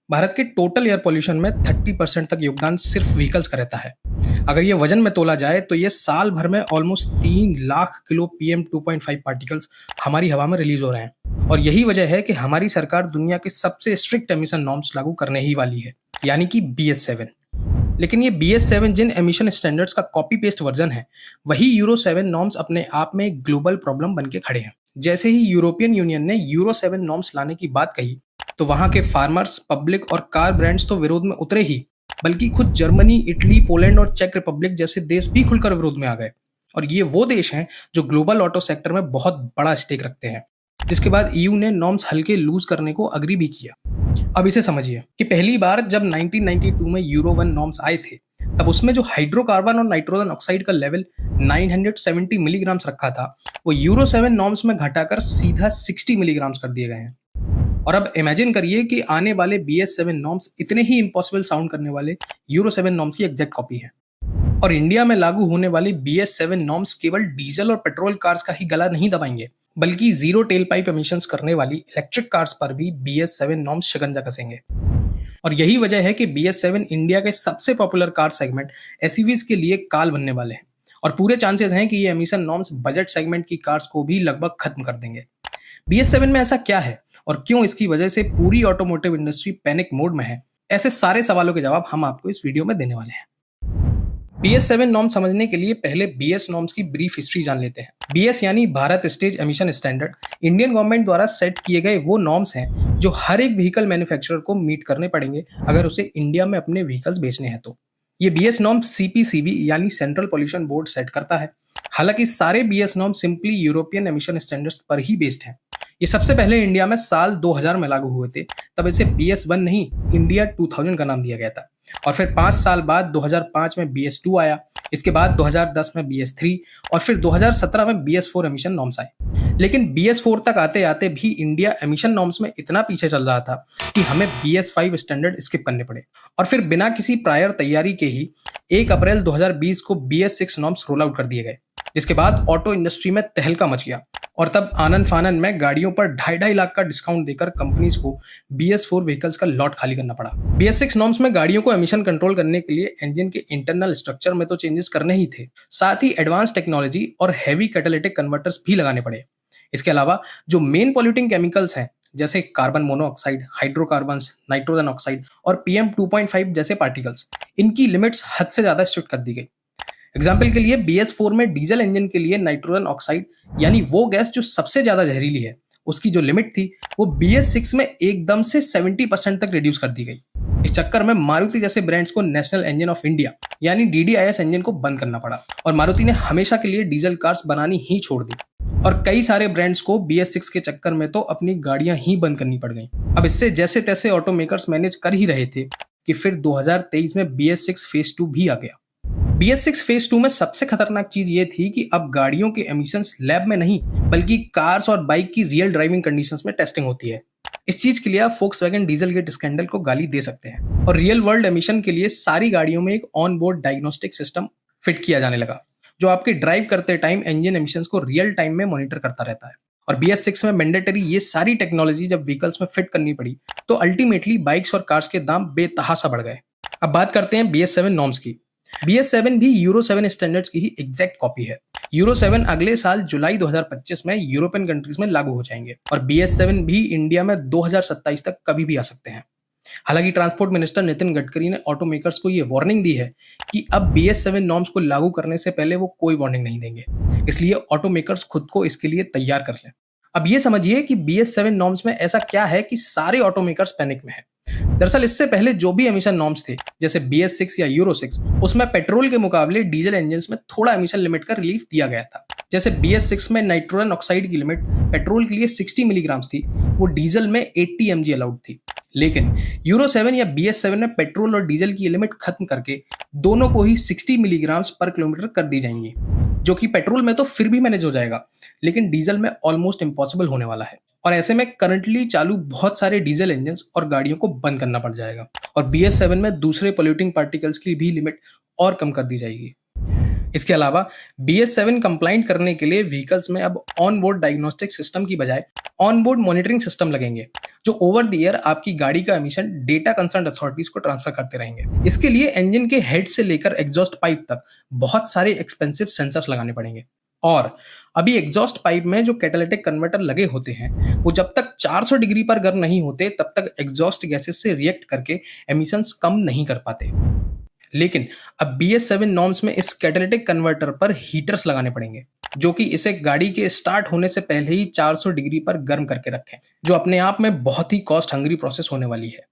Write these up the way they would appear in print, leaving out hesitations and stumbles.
भारत के total air pollution में 30% तक योगदान सिर्फ व्हीकल्स का रहता है। अगर ये वजन में तोला जाए तो ये साल भर में almost 3 lakh kilo PM 2.5 particles हमारी हवा में रिलीज हो रहे हैं। और यही वजह है कि हमारी सरकार दुनिया के सबसे स्ट्रिक्ट एमिशन नॉर्म्स लागू करने ही वाली है, यानी कि BS7। लेकिन ये BS7 जिन एमिशन स्टैंडर्ड्स का कॉपी पेस्ट वर्जन है, वही यूरो 7 नॉर्म्स अपने आप में एक ग्लोबल प्रॉब्लम बन के खड़े हैं। जैसे ही यूरोपियन यूनियन ने यूरो 7 नॉर्म्स लाने की बात कही, तो वहां के फार्मर्स, पब्लिक और कार ब्रांड्स तो विरोध में उतरे ही, बल्कि खुद जर्मनी, इटली, पोलैंड और चेक रिपब्लिक जैसे देश भी खुलकर विरोध में आ गए। और ये वो देश हैं जो ग्लोबल ऑटो सेक्टर में बहुत बड़ा स्टेक रखते हैं। जिसके बाद EU ने नॉर्म्स हल्के लूज करने को अग्री भी किया। अब इसे समझिए कि पहली बार जब 1992 में यूरो 1 नॉर्म्स आए थे, तब उसमें जो हाइड्रोकार्बन और नाइट्रोजन ऑक्साइड का लेवल 970 मिलीग्राम्स रखा था, वो यूरो 7 नॉर्म्स में घटाकर सीधा 60 मिलीग्राम्स कर दिए गए हैं। और अब इमेजिन करिए कि आने वाले BS7 नॉर्म्स इतने ही इम्पॉसिबल साउंड करने वाले यूरो 7 नॉर्म्स की एग्जैक्ट कॉपी है। और इंडिया में लागू होने वाली BS7 नॉर्म्स केवल डीजल और पेट्रोल कार्स का ही गला नहीं दबाएंगे, बल्कि जीरो टेल पाइप एमिशंस करने वाली इलेक्ट्रिक कार्स पर भी BS7 नॉर्म्स शिकंजा कसेंगे। और यही वजह है कि BS7 इंडिया के सबसे पॉपुलर कार सेगमेंट SUVs के लिए काल बनने वाले हैं। और पूरे चांसेस हैं कि ये एमिशन नॉर्म्स बजट सेगमेंट की कार्स को भी लगभग खत्म कर देंगे। BS7 में ऐसा क्या है और क्यों इसकी वजह से पूरी ऑटोमोटिव इंडस्ट्री पैनिक मोड में है, ऐसे सारे सवालों के जवाब हम आपको इस वीडियो में देने वाले हैं। BS7 नॉर्म समझने के लिए पहले BS नॉर्म्स की ब्रीफ हिस्ट्री जान लेते हैं। BS यानी Bharat stage emission standard, Indian government द्वारा सेट किए गए वो नॉर्म्स हैं जो हर एक व्हीकल मैन्युफैक्चरर को मीट करने पड़ेंगे अगर उसे इंडिया में अपने व्हीकल्स बेचने हैं तो। ये BS नॉर्म CPCB यानी सेंट्रल पॉल्यूशन बोर्ड सेट करता है। हालांकि सारे BS norm simply European emission standards पर ही बेस्ड हैं। ये सबसे पहले इंडिया में साल 2000 में लागू हुए थे, तब इसे BS1 नहीं, इंडिया 2000 का नाम दिया गया था। और फिर 5 साल बाद 2005 में BS2 आया, इसके बाद 2010 में BS3 और फिर 2017 में BS4 एमिशन नॉर्म्स आए। लेकिन BS4 तक आते आते भी इंडिया एमिशन नॉर्म्स में इतना पीछे चल रहा था कि हमें BS5 स्टैंडर्ड स्किप करने पड़े। और फिर बिना किसी प्रायर तैयारी के ही 1 अप्रैल 2020 को BS6 नॉर्म्स रोल आउट कर दिए गए, जिसके बाद ऑटो इंडस्ट्री में तहलका मच गया। और तब आनन फानन में गाड़ियों पर 2.5 लाख का डिस्काउंट देकर कंपनीज को BS4 व्हीकल्स का लॉट खाली करना पड़ा। BS6 नॉर्म्स में गाड़ियों को एमिशन कंट्रोल करने के लिए इंजन के इंटरनल स्ट्रक्चर में तो चेंजेस करने ही थे, साथ ही एडवांस टेक्नोलॉजी और हैवी कैटालिटिक कन्वर्टर्स भी लगाने पड़े। इसके अलावा जो मेन पॉल्यूटिंग केमिकल्स हैं, जैसे carbon monoxide, hydrocarbons, nitrogen oxide और PM 2.5 जैसे पार्टिकल्स, इनकी लिमिट्स हद से ज्यादा स्ट्रिक्ट कर दी गई। एग्जाम्पल के लिए BS4 में डीजल इंजन के लिए नाइट्रोजन ऑक्साइड यानी वो गैस जो सबसे ज्यादा जहरीली है, उसकी जो लिमिट थी वो BS6 में एकदम से 70% तक रिड्यूस कर दी गई। इस चक्कर में मारुति जैसे ब्रांड्स को नेशनल इंजन ऑफ इंडिया यानी DDIS इंजन को बंद करना पड़ा और मारुति ने हमेशा के लिए डीजल कार्स बनानी ही छोड़ दी। और कई सारे ब्रांड्स को BS6 के चक्कर में तो अपनी गाड़ियां ही बंद करनी पड़ गई। अब इससे जैसे तैसे ऑटो मेकर्स मैनेज कर ही रहे थे कि फिर 2023 में BS6 फेज 2 भी आ गया। BS6 फेज 2 में सबसे खतरनाक चीज ये थी कि अब गाड़ियों के एमिशंस लैब में नहीं, बल्कि कार्स और बाइक की रियल ड्राइविंग कंडीशंस में टेस्टिंग होती है। इस चीज के लिए आप फोक्सवैगन डीजलगेट स्कैंडल को गाली दे सकते हैं। और रियल वर्ल्ड एमिशन के लिए सारी गाड़ियों में एक on board diagnostic system fit किया जाने लगा, जो आपके ड्राइव करते टाइम इंजन एमिशंस को रियल टाइम में मॉनिटर करता रहता है। और BS6 में मैंडेटरी ये सारी टेक्नोलॉजी जब व्हीकल्स में फिट करनी पड़ी, तो अल्टीमेटली बाइक्स और कार्स के दाम बेतहाशा बढ़ गए। अब बात करते हैं BS7 नॉर्म्स की। BS7 भी यूरो 7 स्टैंडर्ड्स की ही एग्जैक्ट कॉपी है। यूरो 7 अगले साल जुलाई 2025 में यूरोपियन कंट्रीज में लागू हो जाएंगे और BS7 भी इंडिया में 2027 तक कभी भी आ सकते हैं। हालांकि ट्रांसपोर्ट मिनिस्टर नितिन गडकरी ने ऑटो मेकर्स को यह वार्निंग दी है कि अब BS7 नॉर्म्स को लागू करने से पहले वो कोई वार्निंग नहीं देंगे, इसलिए ऑटो मेकर्स खुद को इसके लिए तैयार कर लें। अब ये समझिए कि BS7 नॉर्म्स में ऐसा क्या है कि सारे ऑटो मेकर्स पैनिक में हैं। दरअसल इससे पहले जो भी एमिशन नॉर्म्स थे, जैसे BS6 या यूरो 6, उसमें पेट्रोल के मुकाबले डीजल इंजन्स में थोड़ा एमिशन लिमिट का रिलीफ दिया गया था। जैसे BS6 में नाइट्रोजन ऑक्साइड की लिमिट पेट्रोल के लिए 60 मिलीग्राम्स थी, वो डीजल में 80 mg अलाउड थी। लेकिन यूरो 7 या BS7 में पेट्रोल और डीजल की लिमिट खत्म करके दोनों को ही 60 मिलीग्राम्स पर किलोमीटर कर दी जाएंगी, जो कि पेट्रोल में तो फिर भी मैनेज हो जाएगा, लेकिन डीजल में ऑलमोस्ट इम्पॉसिबल होने वाला है। और ऐसे में करंटली चालू बहुत सारे डीजल इंजन्स और गाड़ियों को बंद करना पड़ जाएगा और BS7 में दूसरे पोल्यूटिंग पार्टिकल्स की भी लिमिट और कम कर दी जाएगी। इसके अलावा BS7 कंप्लाइंट करने के लिए व्हीकल्स में अब ऑन बोर्ड डायग्नोस्टिक सिस्टम की बजाय ऑन बोर्ड मॉनिटरिंग सिस्टम लगेंगे, जो ओवर द ईयर आपकी गाड़ी का एमिशन डेटा कंसर्न अथॉरिटीज को ट्रांसफर करते रहेंगे। इसके लिए इंजन के हेड से लेकर एग्जॉस्ट पाइप तक बहुत सारे एक्सपेंसिव सेंसर्स लगाने पड़ेंगे। और अभी एग्जॉस्ट पाइप में जो कैटालिटिक कन्वर्टर लगे होते हैं, वो जब तक 400 डिग्री पर गर्म नहीं होते तब तक एग्जॉस्ट गैसेस से रिएक्ट करके एमिशंस कम नहीं कर पाते। लेकिन अब BS7 नॉर्म्स में इस कैटालिटिक कन्वर्टर पर हीटर्स लगाने पड़ेंगे, जो कि इसे गाड़ी के स्टार्ट होने से पहले ही 400 डिग्री पर गर्म करके रखें, जो अपने आप में बहुत ही कॉस्ट हंग्री प्रोसेस होने वाली है।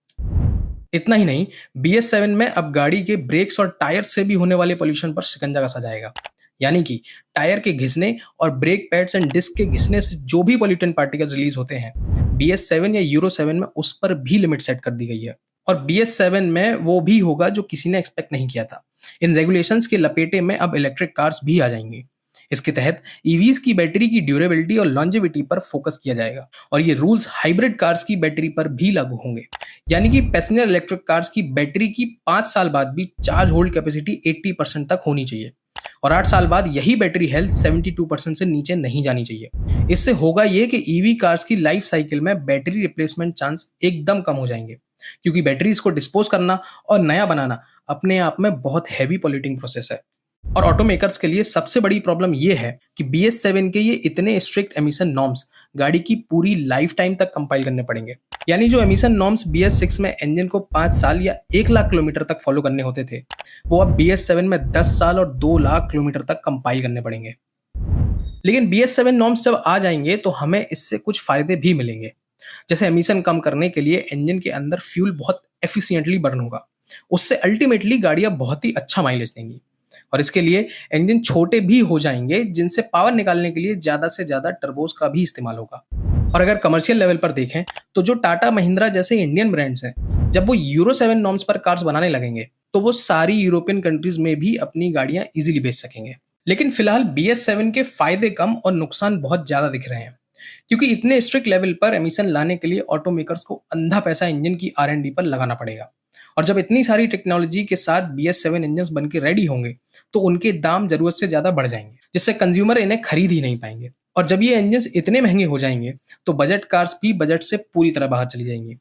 इतना ही नहीं, BS7 में अब गाड़ी के ब्रेक्स और टायर से भी होने वाले पोल्यूशन पर शिकंजा कसा जाएगा। यानी कि टायर के घिसने और ब्रेक पैड्स एंड डिस्क के घिसने से जो भी पॉल्यूटेंट पार्टिकल्स रिलीज होते हैं, BS7 या यूरो 7 में उस पर भी लिमिट सेट कर दी गई है। और BS7 में वो भी होगा जो किसी ने एक्सपेक्ट नहीं किया था। इन रेगुलेशंस के लपेटे में अब इलेक्ट्रिक कार्स भी आ जाएंगी। इसके तहत ईवीज की बैटरी की ड्यूरेबिलिटी और लॉन्जेविटी पर फोकस किया जाएगा, और ये रूल्स हाइब्रिड कार्स की बैटरी पर भी लागू होंगे। यानी कि पैसेंजर इलेक्ट्रिक कार्स की बैटरी की 5 साल बाद भी चार्ज होल्ड कैपेसिटी 80% तक होनी चाहिए, और 8 साल बाद यही बैटरी हेल्थ 72% से नीचे नहीं जानी चाहिए। इससे होगा ये कि ईवी कार्स की लाइफ साइकिल में बैटरी रिप्लेसमेंट चांस एकदम कम हो जाएंगे, क्योंकि बैटरीज को डिस्पोज करना और नया बनाना अपने आप में बहुत हैवी पॉल्यूटिंग प्रोसेस है। और ऑटोमेकर्स के लिए सबसे बड़ी प्रॉब्लम ये है कि BS7 के ये इतने स्ट्रिक्ट एमिशन नॉर्म्स गाड़ी की पूरी लाइफ टाइम तक कंपाइल करने पड़ेंगे। यानी जो एमिशन नॉर्म्स BS6 में इंजन को 5 साल या 1 लाख किलोमीटर तक फॉलो करने होते थे, वो अब BS7 में 10 साल और 2 लाख किलोमीटर तक कंपाइल करने पड़ेंगे। लेकिन BS7 नॉर्म्स जब आ जाएंगे तो हमें इससे कुछ फायदे भी मिलेंगे। जैसे एमिशन कम करने के लिए इंजन के अंदर फ्यूल बहुत एफिशिएंटली बर्न होगा, उससे अल्टीमेटली गाड़ियां बहुत ही अच्छा माइलेज देंगी। और इसके लिए इंजन छोटे भी हो जाएंगे, जिनसे पावर निकालने के लिए ज्यादा से ज्यादा टर्बोस का भी इस्तेमाल होगा। और अगर कमर्शियल लेवल पर देखें तो जो टाटा महिंद्रा जैसे इंडियन ब्रांड्स हैं, जब वो यूरो 7 नॉर्म्स पर कार्स बनाने लगेंगे तो वो सारी यूरोपियन कंट्रीज में भी अपनी गाड़ियां इजीली बेच सकेंगे। लेकिन फिलहाल BS7 के फायदे कम और नुकसान बहुत ज्यादा दिख रहे हैं, क्योंकि इतने स्ट्रिक्ट लेवल पर एमिशन लाने के लिए ऑटोमेकर्स को अंधा पैसा इंजन की R&D पर लगाना पड़ेगा। और जब इतनी सारी टेक्नोलॉजी के साथ BS7 इंजन बन के रेडी होंगे तो उनके दाम जरूरत से ज्यादा बढ़ जाएंगे, जिससे कंज्यूमर इन्हें खरीद ही नहीं पाएंगे। और जब ये इंजन इतने महंगे हो जाएंगे तो बजट कार्स भी बजट से पूरी तरह बाहर चली जाएंगी,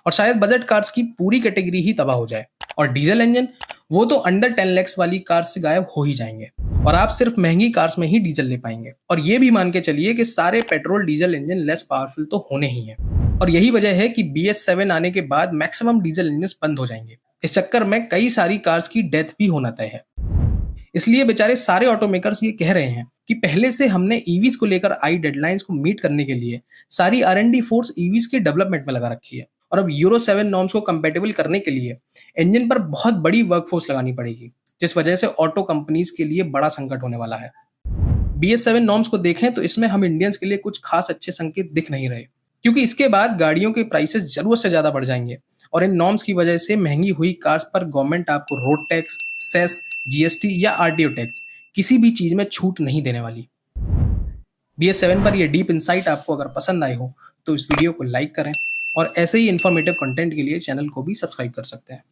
और शायद बजट कार्स की पूरी कैटेगरी ही तबाह हो जाए। और डीजल इंजन वो तो अंडर 10 लाख वाली कार्स से गायब हो ही जाएंगे, और आप सिर्फ महंगी कार्स में ही डीजल ले पाएंगे। और ये भी मान के चलिए कि सारे petrol diesel engine less powerful तो होने ही हैं। और यही वजह है कि BS7 आने के बाद मैक्सिमम डीजल इंजन बंद हो जाएंगे। इस चक्कर में कई सारी कार्स की डेथ भी होना तय है। इसलिए बेचारे सारे ऑटोमेकर्स ये कह रहे हैं कि पहले से हमने ईवीज को लेकर आई डेडलाइंस को मीट करने के लिए सारी R&D फोर्स ईवीज के डेवलपमेंट में लगा रखी है, और अब यूरो 7 नॉर्म्स को कंपैटिबल करने के लिए इंजन पर बहुत बड़ी वर्कफोर्स लगानी पड़ेगी, जिस वजह से ऑटो कंपनीज के लिए बड़ा संकट होने वाला है। BS7 नॉर्म्स को देखें तो इसमें हम इंडियंस के लिए कुछ खास अच्छे संकेत दिख नहीं रहे, क्योंकि इसके बाद गाड़ियों के प्राइसेस जरूरत से ज्यादा बढ़ जाएंगे, और इन नॉर्म्स की वजह से महंगी हुई कार्स पर गवर्नमेंट आपको रोड टैक्स, सेस, GST या RTO टैक्स किसी भी चीज में छूट नहीं देने वाली। BS7 पर यह डीप इंसाइट आपको अगर पसंद आई हो तो इस वीडियो को लाइक करें, और ऐसे ही इंफॉर्मेटिव कंटेंट के लिए चैनल को भी सब्सक्राइब कर सकते हैं।